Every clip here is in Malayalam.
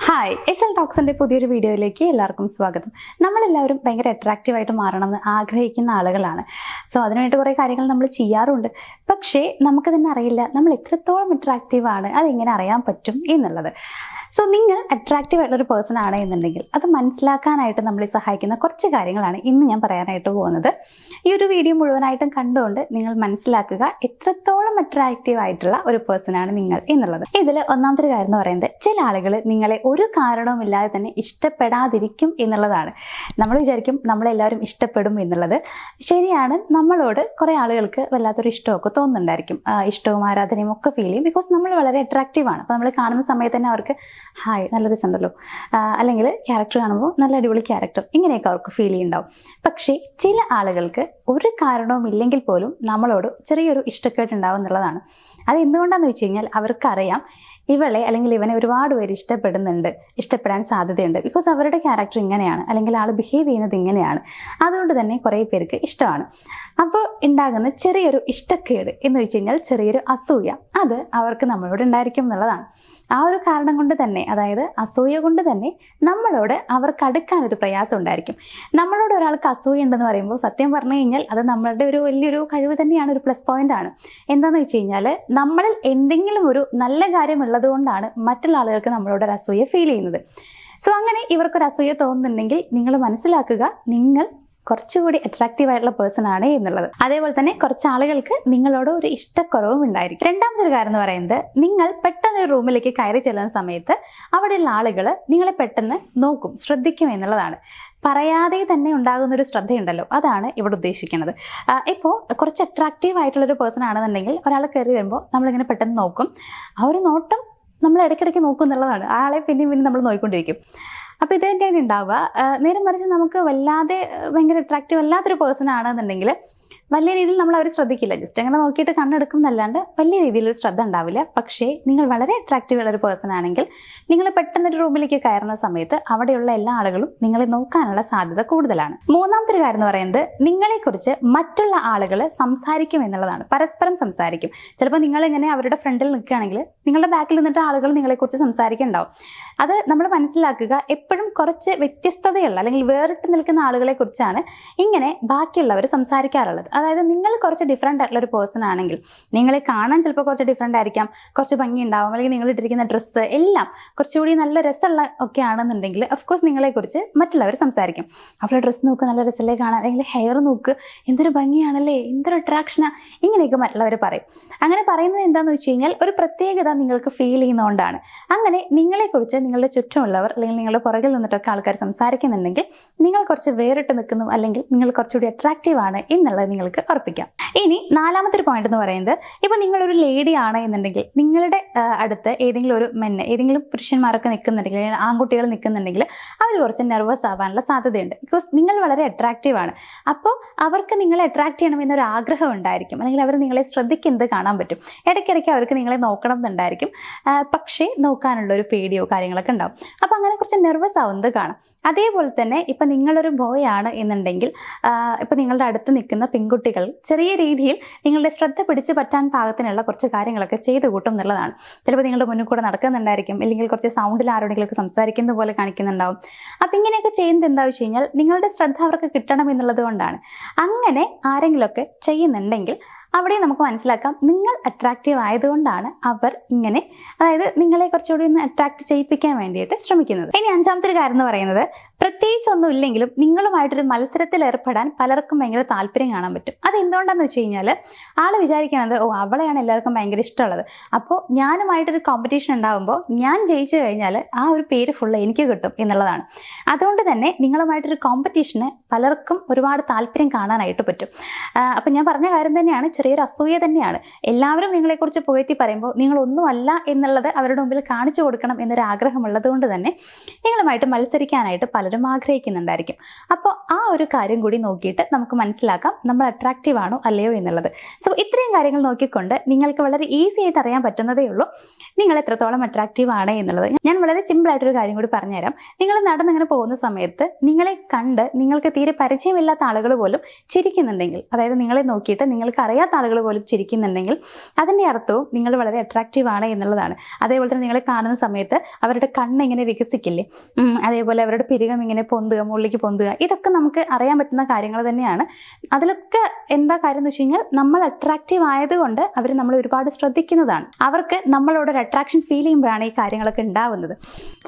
ഹായ് എസ്.എൽ ടോക്സിന്റെ പുതിയൊരു വീഡിയോയിലേക്ക് എല്ലാവർക്കും സ്വാഗതം. നമ്മളെല്ലാവരും ഭയങ്കര അട്രാക്റ്റീവ് ആയിട്ട് മാറണമെന്ന് ആഗ്രഹിക്കുന്ന ആളുകളാണ്. സോ അതിനുവേണ്ടി കുറേ കാര്യങ്ങൾ നമ്മൾ ചെയ്യാറുണ്ട്. പക്ഷേ നമുക്ക് തന്നെ അറിയില്ല നമ്മൾ എത്രത്തോളം അട്രാക്റ്റീവ് ആണ്, അതെങ്ങനെ അറിയാൻ പറ്റും എന്നുള്ളത്. സോ നിങ്ങൾ അട്രാക്റ്റീവ് ആയിട്ടുള്ളൊരു പേഴ്സൺ ആണ് എന്നുണ്ടെങ്കിൽ അത് മനസ്സിലാക്കാനായിട്ട് നമ്മളെ സഹായിക്കുന്ന കുറച്ച് കാര്യങ്ങളാണ് ഇന്ന് ഞാൻ പറയാനായിട്ട് പോകുന്നത്. ഈ ഒരു വീഡിയോ മുഴുവനായിട്ടും കണ്ടുകൊണ്ട് നിങ്ങൾ മനസ്സിലാക്കുക എത്രത്തോളം അട്രാക്റ്റീവ് ആയിട്ടുള്ള ഒരു പേഴ്സൺ ആണ് നിങ്ങൾ എന്നുള്ളത്. ഇതിൽ ഒന്നാമത്തെ ഒരു കാര്യം എന്ന് പറയുന്നത്, ചില ആളുകൾ നിങ്ങളെ ഒരു കാരണവുമില്ലാതെ തന്നെ ഇഷ്ടപ്പെടാതിരിക്കും എന്നുള്ളതാണ്. നമ്മൾ വിചാരിക്കും നമ്മളെല്ലാവരും ഇഷ്ടപ്പെടും എന്നുള്ളത്. ശരിയാണ്, നമ്മളോട് കുറേ ആളുകൾക്ക് വല്ലാത്തൊരു ഇഷ്ടമൊക്കെ തോന്നുന്നുണ്ടായിരിക്കും. ഇഷ്ടവും ആരാധനയും ഒക്കെ ഫീൽ ചെയ്യും. ബിക്കോസ് നമ്മൾ വളരെ അട്രാക്റ്റീവ് ആണ്. അപ്പോൾ നമ്മൾ കാണുന്ന സമയത്ത് തന്നെ അവർക്ക് ഹായ് നല്ല രസമുണ്ടല്ലോ, അല്ലെങ്കിൽ ക്യാരക്ടർ കാണുമ്പോൾ നല്ല അടിപൊളി ക്യാരക്ടർ, ഇങ്ങനെയൊക്കെ അവർക്ക് ഫീൽ ചെയ്യുന്നുണ്ടാവും. പക്ഷേ ചില ആളുകൾക്ക് ഒരു കാരണവും ഇല്ലെങ്കിൽ പോലും നമ്മളോട് ചെറിയൊരു ഇഷ്ടക്കേട്ടുണ്ടാവും എന്നുള്ളതാണ്. അത് എന്തുകൊണ്ടാണെന്ന് വെച്ച് കഴിഞ്ഞാൽ അവർക്കറിയാം ഇവളെ അല്ലെങ്കിൽ ഇവനെ ഒരുപാട് പേര് ഇഷ്ടപ്പെടുന്നുണ്ട്, ഇഷ്ടപ്പെടാൻ സാധ്യതയുണ്ട്. ബിക്കോസ് അവരുടെ ക്യാരക്ടർ ഇങ്ങനെയാണ്, അല്ലെങ്കിൽ ആൾ ബിഹേവ് ചെയ്യുന്നത് ഇങ്ങനെയാണ്. അതുകൊണ്ട് തന്നെ കുറേ പേർക്ക് ഇഷ്ടമാണ്. അപ്പോൾ ഉണ്ടാകുന്ന ചെറിയൊരു ഇഷ്ടക്കേട് എന്ന് വെച്ച് കഴിഞ്ഞാൽ ചെറിയൊരു അസൂയ, അത് അവർക്ക് നമ്മളോട് ഉണ്ടായിരിക്കും എന്നുള്ളതാണ്. ആ ഒരു കാരണം കൊണ്ട് തന്നെ, അതായത് അസൂയ കൊണ്ട് തന്നെ നമ്മളോട് അവർക്ക് അടുക്കാനൊരു പ്രയാസം ഉണ്ടായിരിക്കും. നമ്മളോട് ഒരാൾക്ക് അസൂയ ഉണ്ടെന്ന് പറയുമ്പോൾ സത്യം പറഞ്ഞു കഴിഞ്ഞാൽ അത് നമ്മളുടെ ഒരു വലിയൊരു കഴിവ് തന്നെയാണ്, ഒരു പ്ലസ് പോയിന്റ് ആണ്. എന്താണെന്ന് വെച്ച് കഴിഞ്ഞാൽ നമ്മളിൽ എന്തെങ്കിലും ഒരു നല്ല കാര്യം ഉള്ളത് കൊണ്ടാണ് മറ്റുള്ള ആളുകൾക്ക് നമ്മളോട് ഒരു അസൂയ ഫീൽ ചെയ്യുന്നത്. സോ അങ്ങനെ ഇവർക്കൊരു അസൂയ തോന്നുന്നുണ്ടെങ്കിൽ നിങ്ങൾ മനസ്സിലാക്കുക നിങ്ങൾ കുറച്ചുകൂടി അട്രാക്റ്റീവ് ആയിട്ടുള്ള പേഴ്സൺ ആണ് എന്നുള്ളത്. അതേപോലെ തന്നെ കുറച്ച് ആളുകൾക്ക് നിങ്ങളോട് ഒരു ഇഷ്ടക്കുറവും ഉണ്ടായിരിക്കും. രണ്ടാമതൊരു കാര്യം എന്ന് പറയുന്നത്, നിങ്ങൾ പെട്ടെന്ന് ഒരു റൂമിലേക്ക് കയറി ചെല്ലുന്ന സമയത്ത് അവിടെയുള്ള ആളുകൾ നിങ്ങളെ പെട്ടെന്ന് നോക്കും, ശ്രദ്ധിക്കും എന്നുള്ളതാണ്. പറയാതെ തന്നെ ഉണ്ടാകുന്ന ഒരു ശ്രദ്ധയുണ്ടല്ലോ, അതാണ് ഇവിടെ ഉദ്ദേശിക്കുന്നത്. ഇപ്പോൾ കുറച്ച് അട്രാക്റ്റീവ് ആയിട്ടുള്ളൊരു പേഴ്സൺ ആണെന്നുണ്ടെങ്കിൽ ഒരാൾ കയറി വരുമ്പോൾ നമ്മളിങ്ങനെ പെട്ടെന്ന് നോക്കും. ആ ഒരു നോട്ടം നമ്മൾ ഇടയ്ക്കിടയ്ക്ക് നോക്കും എന്നുള്ളതാണ്. ആളെ പിന്നെയും നമ്മൾ നോക്കിക്കൊണ്ടിരിക്കും. അപ്പോൾ ഇത് തന്നെയാണ് ഉണ്ടാവുക. നേരെ മറിച്ച് നമുക്ക് വല്ലാതെ ഭയങ്കര അട്രാക്റ്റീവ് അല്ലാത്തൊരു പേഴ്സൺ ആണെന്നുണ്ടെങ്കിൽ വലിയ രീതിയിൽ നമ്മൾ അവർ ശ്രദ്ധിക്കില്ല, ജസ്റ്റ് അങ്ങനെ നോക്കിയിട്ട് കണ്ണെടുക്കും എന്നല്ലാണ്ട് വലിയ രീതിയിലൊരു ശ്രദ്ധ ഉണ്ടാവില്ല. പക്ഷേ നിങ്ങൾ വളരെ അട്രാക്റ്റീവ് ഉള്ള ഒരു പേഴ്സൺ ആണെങ്കിൽ നിങ്ങൾ പെട്ടെന്നൊരു റൂമിലേക്ക് കയറുന്ന സമയത്ത് അവിടെയുള്ള എല്ലാ ആളുകളും നിങ്ങളെ നോക്കാനുള്ള സാധ്യത കൂടുതലാണ്. മൂന്നാമത്തെ ഒരു കാര്യം എന്ന് പറയുന്നത്, നിങ്ങളെക്കുറിച്ച് മറ്റുള്ള ആളുകൾ സംസാരിക്കും എന്നുള്ളതാണ്. പരസ്പരം സംസാരിക്കും. ചിലപ്പോൾ നിങ്ങളിങ്ങനെ അവരുടെ ഫ്രണ്ടിൽ നിൽക്കുകയാണെങ്കിൽ നിങ്ങളുടെ ബാക്കിൽ നിന്നിട്ട് ആളുകൾ നിങ്ങളെക്കുറിച്ച് സംസാരിക്കുന്നുണ്ടാവും. അത് നമ്മൾ മനസ്സിലാക്കുക, എപ്പോഴും കുറച്ച് വ്യത്യസ്തതയുള്ള അല്ലെങ്കിൽ വേറിട്ട് നിൽക്കുന്ന ആളുകളെ കുറിച്ചാണ് ഇങ്ങനെ ബാക്കിയുള്ളവർ സംസാരിക്കാറുള്ളത്. അതായത് നിങ്ങൾ കുറച്ച് ഡിഫറെൻ്റ് ആയിട്ടുള്ള ഒരു പേഴ്സൺ ആണെങ്കിൽ, നിങ്ങളെ കാണാൻ ചിലപ്പോൾ കുറച്ച് ഡിഫറെൻ്റ് ആയിരിക്കാം, കുറച്ച് ഭംഗി ഉണ്ടാവും, അല്ലെങ്കിൽ നിങ്ങൾ ഇട്ടിരിക്കുന്ന ഡ്രസ്സ് എല്ലാം കുറച്ചുകൂടി നല്ല രസമുള്ള ഒക്കെ ആണെന്നുണ്ടെങ്കിൽ ഓഫ്കോഴ്സ് നിങ്ങളെക്കുറിച്ച് മറ്റുള്ളവർ സംസാരിക്കും. അവരുടെ ഡ്രസ്സ് നോക്ക്, നല്ല രസമല്ലേ കാണാൻ, അല്ലെങ്കിൽ ഹെയർ നോക്ക്, എന്തൊരു ഭംഗിയാണല്ലേ, എന്തൊരു അട്രാക്ഷനാ, ഇങ്ങനെയൊക്കെ മറ്റുള്ളവർ പറയും. അങ്ങനെ പറയുന്നത് എന്താണെന്ന് വെച്ച് കഴിഞ്ഞാൽ ഒരു പ്രത്യേകത നിങ്ങൾക്ക് ഫീൽ ചെയ്യുന്നതുകൊണ്ടാണ്. അങ്ങനെ നിങ്ങളെക്കുറിച്ച് നിങ്ങളുടെ ചുറ്റുമുള്ളവർ അല്ലെങ്കിൽ നിങ്ങളുടെ പുറകിൽ നിന്നിട്ടൊക്കെ ആൾക്കാർ സംസാരിക്കുന്നുണ്ടെങ്കിൽ നിങ്ങൾ കുറച്ച് വേറിട്ട് നിൽക്കുന്നു, അല്ലെങ്കിൽ നിങ്ങൾ കുറച്ചുകൂടി അട്രാക്റ്റീവ് ആണ് എന്നുള്ളത് നിങ്ങൾക്ക് ഉറപ്പിക്കാം. ഇനി നാലാമത്തെ ഒരു പോയിന്റ് എന്ന് പറയുന്നത്, ഇപ്പൊ നിങ്ങളൊരു ലേഡി ആണ് എന്നുണ്ടെങ്കിൽ നിങ്ങളുടെ അടുത്ത് ഏതെങ്കിലും ഒരു ഏതെങ്കിലും പുരുഷന്മാരൊക്കെ നിൽക്കുന്നുണ്ടെങ്കിൽ, ആൺകുട്ടികൾ നിൽക്കുന്നുണ്ടെങ്കിൽ അവർ കുറച്ച് നെർവസ് ആവാനുള്ള സാധ്യതയുണ്ട്. ബിക്കോസ് നിങ്ങൾ വളരെ അട്രാക്റ്റീവ് ആണ്. അപ്പോൾ അവർക്ക് നിങ്ങളെ അട്രാക്ട് ചെയ്യണം എന്നൊരു ആഗ്രഹം ഉണ്ടായിരിക്കും, അല്ലെങ്കിൽ അവർ നിങ്ങളെ ശ്രദ്ധിക്കുന്നത് കാണാൻ പറ്റും. ഇടയ്ക്കിടയ്ക്ക് അവർക്ക് നിങ്ങളെ നോക്കണം എന്നുണ്ടായിരിക്കും. പക്ഷേ നോക്കാനുള്ള ഒരു പേടിയോ കാര്യങ്ങളൊക്കെ ഉണ്ടാവും. അപ്പോൾ അങ്ങനെ കുറച്ച് നെർവസ് ആവുന്നത് കാണാം. അതേപോലെ തന്നെ ഇപ്പം നിങ്ങളൊരു ബോയ് ആണ് എന്നുണ്ടെങ്കിൽ ഇപ്പം നിങ്ങളുടെ അടുത്ത് നിൽക്കുന്ന പെൺകുട്ടികൾ ചെറിയ രീതിയിൽ നിങ്ങളുടെ ശ്രദ്ധ പിടിച്ചു പറ്റാൻ പാകത്തിനുള്ള കുറച്ച് കാര്യങ്ങളൊക്കെ ചെയ്ത് കൂട്ടും എന്നുള്ളതാണ്. ചിലപ്പോൾ നിങ്ങളുടെ മുന്നിൽ കൂടെ നടക്കുന്നുണ്ടായിരിക്കും, അല്ലെങ്കിൽ കുറച്ച് സൗണ്ടിൽ ആരോടെങ്കിലൊക്കെ സംസാരിക്കുന്ന പോലെ കാണിക്കുന്നുണ്ടാവും. അപ്പം ഇങ്ങനെയൊക്കെ ചെയ്യുന്നത് എന്താ വെച്ച് കഴിഞ്ഞാൽ നിങ്ങളുടെ ശ്രദ്ധ അവർക്ക് കിട്ടണം എന്നുള്ളത് കൊണ്ടാണ്. അങ്ങനെ ആരെങ്കിലുമൊക്കെ ചെയ്യുന്നുണ്ടെങ്കിൽ അവിടെ നമുക്ക് മനസ്സിലാക്കാം നിങ്ങൾ അട്രാക്റ്റീവ് ആയതുകൊണ്ടാണ് അവർ ഇങ്ങനെ, അതായത് നിങ്ങളെ കുറച്ചുകൂടി ഒന്ന് അട്രാക്ട് ചെയ്യിപ്പിക്കാൻ വേണ്ടിയിട്ട് ശ്രമിക്കുന്നത്. ഇനി അഞ്ചാമത്തെ ഒരു കാര്യം എന്ന് പറയുന്നത്, പ്രത്യേകിച്ച് ഒന്നും ഇല്ലെങ്കിലും നിങ്ങളുമായിട്ടൊരു മത്സരത്തിൽ ഏർപ്പെടാൻ പലർക്കും ഭയങ്കര താല്പര്യം കാണാൻ പറ്റും. അത് എന്തുകൊണ്ടാന്ന് വെച്ച് കഴിഞ്ഞാൽ ആൾ വിചാരിക്കുന്നത്, ഓ അവളെയാണ് എല്ലാവർക്കും ഭയങ്കര ഇഷ്ടമുള്ളത്, അപ്പോൾ ഞാനുമായിട്ടൊരു കോമ്പറ്റീഷൻ ഉണ്ടാകുമ്പോൾ ഞാൻ ജയിച്ചു കഴിഞ്ഞാൽ ആ ഒരു പേര് ഫുള്ള് എനിക്ക് കിട്ടും എന്നുള്ളതാണ്. അതുകൊണ്ട് തന്നെ നിങ്ങളുമായിട്ടൊരു കോമ്പറ്റീഷന് പലർക്കും ഒരുപാട് താല്പര്യം കാണാനായിട്ട് പറ്റും. അപ്പം ഞാൻ പറഞ്ഞ കാര്യം തന്നെയാണ്, ചെറിയൊരു അസൂയ തന്നെയാണ്. എല്ലാവരും നിങ്ങളെക്കുറിച്ച് പുകഴ്ത്തി പറയുമ്പോൾ നിങ്ങളൊന്നുമല്ല എന്നുള്ളത് അവരുടെ മുമ്പിൽ കാണിച്ചു കൊടുക്കണം എന്നൊരു ആഗ്രഹമുള്ളത് കൊണ്ട് തന്നെ നിങ്ങളുമായിട്ട് മത്സരിക്കാനായിട്ട് പലരും ആഗ്രഹിക്കുന്നുണ്ടായിരിക്കും. അപ്പോൾ ആ ഒരു കാര്യം കൂടി നോക്കിയിട്ട് നമുക്ക് മനസ്സിലാക്കാം നമ്മൾ അട്രാക്റ്റീവ് ആണോ അല്ലയോ എന്നുള്ളത്. സോ ഇത്രയും കാര്യങ്ങൾ നോക്കിക്കൊണ്ട് നിങ്ങൾക്ക് വളരെ ഈസി ആയിട്ട് അറിയാൻ പറ്റുന്നതേ ഉള്ളൂ നിങ്ങൾ എത്രത്തോളം അട്രാക്റ്റീവ് ആണ് എന്നുള്ളത്. ഞാൻ വളരെ സിമ്പിൾ ആയിട്ടൊരു കാര്യം കൂടി പറഞ്ഞുതരാം. നിങ്ങൾ നടന്നിങ്ങനെ പോകുന്ന സമയത്ത് നിങ്ങളെ കണ്ട് നിങ്ങൾക്ക് തീരെ പരിചയമില്ലാത്ത ആളുകൾ പോലും ചിരിക്കുന്നുണ്ടെങ്കിൽ, അതായത് നിങ്ങളെ നോക്കിയിട്ട് നിങ്ങൾക്ക് അറിയാത്ത ആളുകൾ പോലും ചിരിക്കുന്നുണ്ടെങ്കിൽ അതിൻ്റെ അർത്ഥവും നിങ്ങൾ വളരെ അട്രാക്റ്റീവ് ആണ് എന്നുള്ളതാണ്. അതേപോലെ തന്നെ നിങ്ങളെ കാണുന്ന സമയത്ത് അവരുടെ കണ്ണ് ഇങ്ങനെ വികസിക്കില്ലേ, അതേപോലെ അവരുടെ പിരികം ഇങ്ങനെ പൊന്തുക, മുകളിലേക്ക് പൊന്തുക, ഇതൊക്കെ നമുക്ക് അറിയാൻ പറ്റുന്ന കാര്യങ്ങൾ തന്നെയാണ്. അതിലൊക്കെ എന്താ കാര്യം എന്ന് വെച്ച് കഴിഞ്ഞാൽ നമ്മൾ അട്രാക്റ്റീവ് ആയതുകൊണ്ട് അവർ നമ്മൾ ഒരുപാട് ശ്രദ്ധിക്കുന്നതാണ്. അവർക്ക് നമ്മളോട് ഒരു അട്രാക്ഷൻ ഫീൽ ചെയ്യുമ്പോഴാണ് ഈ കാര്യങ്ങളൊക്കെ ഉണ്ടാവുന്നത്.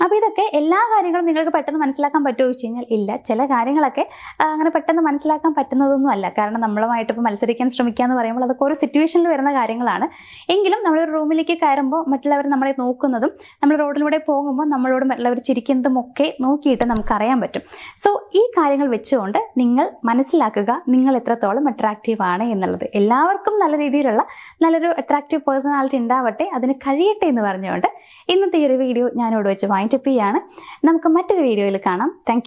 അപ്പോൾ ഇതൊക്കെ എല്ലാ കാര്യങ്ങളും നിങ്ങൾക്ക് പെട്ടെന്ന് മനസ്സിലാക്കാൻ പറ്റുമോ എന്ന് വെച്ച് കഴിഞ്ഞാൽ ഇല്ല. ചില കാര്യങ്ങളൊക്കെ അങ്ങനെ പെട്ടെന്ന് മനസ്സിലാക്കാൻ പറ്റുന്നതൊന്നും അല്ല. കാരണം നമ്മളുമായിട്ട് ഇപ്പോൾ മത്സരിക്കാൻ ശ്രമിക്കുക എന്ന് പറയുമ്പോൾ അതൊക്കെ ഓരോ സിറ്റുവേഷനിൽ വരുന്ന കാര്യങ്ങളാണ്. എങ്കിലും നമ്മളൊരു റൂമിലേക്ക് കയറുമ്പോൾ മറ്റുള്ളവർ നമ്മളെ നോക്കുന്നതും നമ്മൾ റോഡിലൂടെ പോകുമ്പോൾ നമ്മളോട് മറ്റുള്ളവർ ചിരിക്കുന്നതും ഒക്കെ നോക്കിയിട്ട് നമുക്ക് അറിയാൻ പറ്റും. സോ ഈ കാര്യങ്ങൾ വെച്ചുകൊണ്ട് നിങ്ങൾ മനസ്സിലാക്കുക നിങ്ങൾ എത്രത്തോളം അട്രാക്റ്റീവ് ആണ് എന്നുള്ളത്. എല്ലാവർക്കും നല്ല രീതിയിലുള്ള നല്ലൊരു അട്രാക്റ്റീവ് പേഴ്സണാലിറ്റി ഉണ്ടാവട്ടെ, അതിന് കഴിയട്ടെ എന്ന് പറഞ്ഞുകൊണ്ട് ഇന്നത്തെ ഈ ഒരു വീഡിയോ ഞാനിവിടെ വെച്ച് വൈൻഡപ്പ് ചെയ്യാണ്. നമുക്ക് മറ്റൊരു വീഡിയോയിൽ കാണാം. താങ്ക്